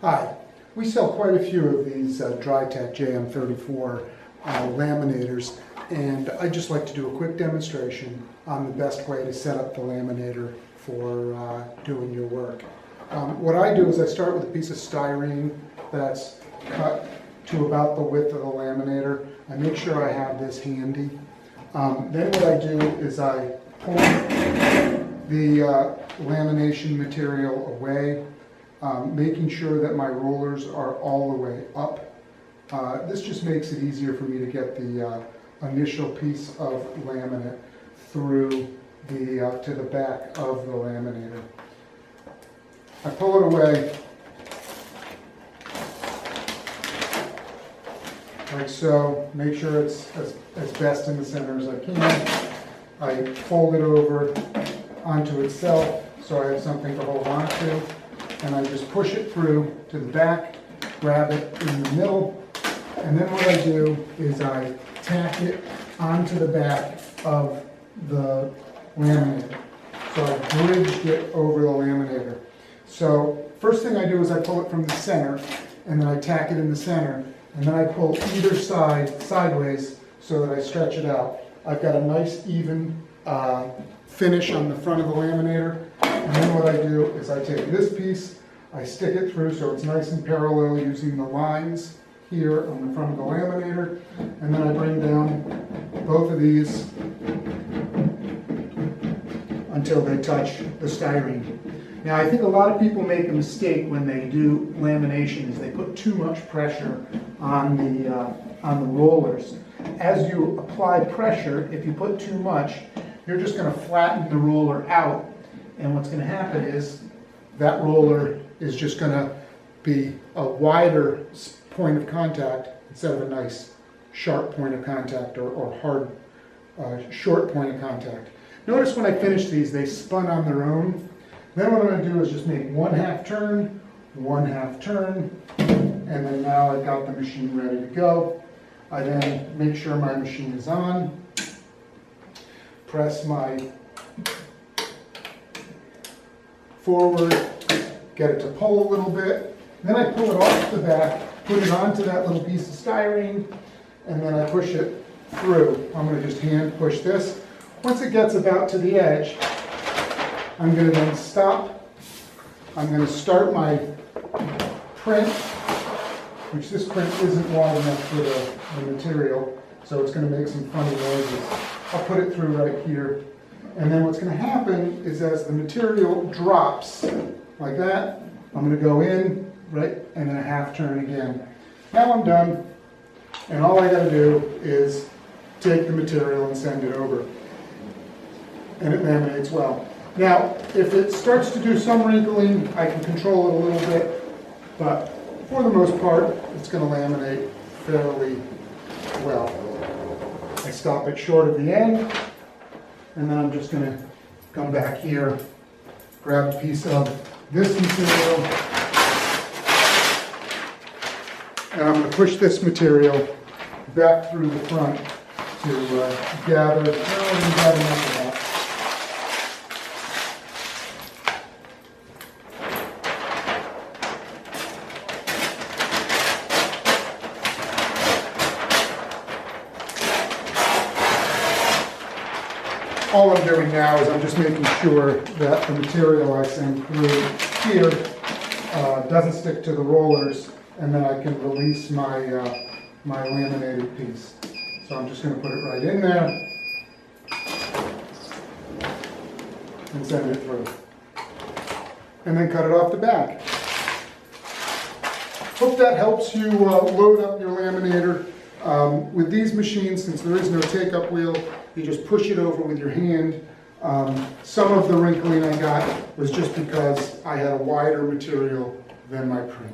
Hi, we sell quite a few of these Drytac JM34 laminators, and I'd just like to do a quick demonstration on the best way to set up the laminator for doing your work. What I do is I start with a piece of styrene that's cut to about the width of the laminator. I make sure I have this handy. Then what I do is I pull the lamination material away, making sure that my rollers are all the way up. This just makes it easier for me to get the initial piece of laminate through to the back of the laminator. I pull it away like so, make sure it's as best in the center as I can. I fold it over onto itself so I have something to hold on to, and I just push it through to the back, grab it in the middle, and then what I do is I tack it onto the back of the laminator. So I bridged it over the laminator. So first thing I do is I pull it from the center, and then I tack it in the center, and then I pull either side sideways so that I stretch it out. I've got a nice even finish on the front of the laminator, and then what I do is I take this piece, I stick it through so it's nice and parallel using the lines here on the front of the laminator, and then I bring down both of these until they touch the styrene. Now I think a lot of people make a mistake when they do lamination is they put too much pressure on the rollers. As you apply pressure, if you put too much, you're just going to flatten the roller out, and what's going to happen is that roller is just going to be a wider point of contact instead of a nice sharp point of contact or hard short point of contact. Notice when I finish these, they spun on their own. Then what I'm going to do is just make 1/2 turn, 1/2 turn, and then now I've got the machine ready to go. I then make sure my machine is on, press my forward, get it to pull a little bit, then I pull it off the back, put it onto that little piece of styrene, and then I push it through. I'm going to just hand push this. Once it gets about to the edge, I'm going to then stop. I'm going to start my print, which this print isn't wide enough for the material, so it's going to make some funny noises. I'll put it through right here. And then what's going to happen is as the material drops like that, I'm going to go in, right, and then a 1/2 turn again. Now I'm done, and all I got to do is take the material and send it over. And it laminates well. Now, if it starts to do some wrinkling, I can control it a little bit, but for the most part, it's going to laminate fairly well. I stop it short of the end, and then I'm just going to come back here, grab a piece of this material, and I'm going to push this material back through the front to gather enough of that. All I'm doing now is I'm just making sure that the material I send through here doesn't stick to the rollers, and then I can release my my laminated piece. So I'm just going to put it right in there and send it through. And then cut it off the back. Hope that helps you load up your laminator. With these machines, since there is no take-up wheel, you just push it over with your hand. Some of the wrinkling I got was just because I had a wider material than my print.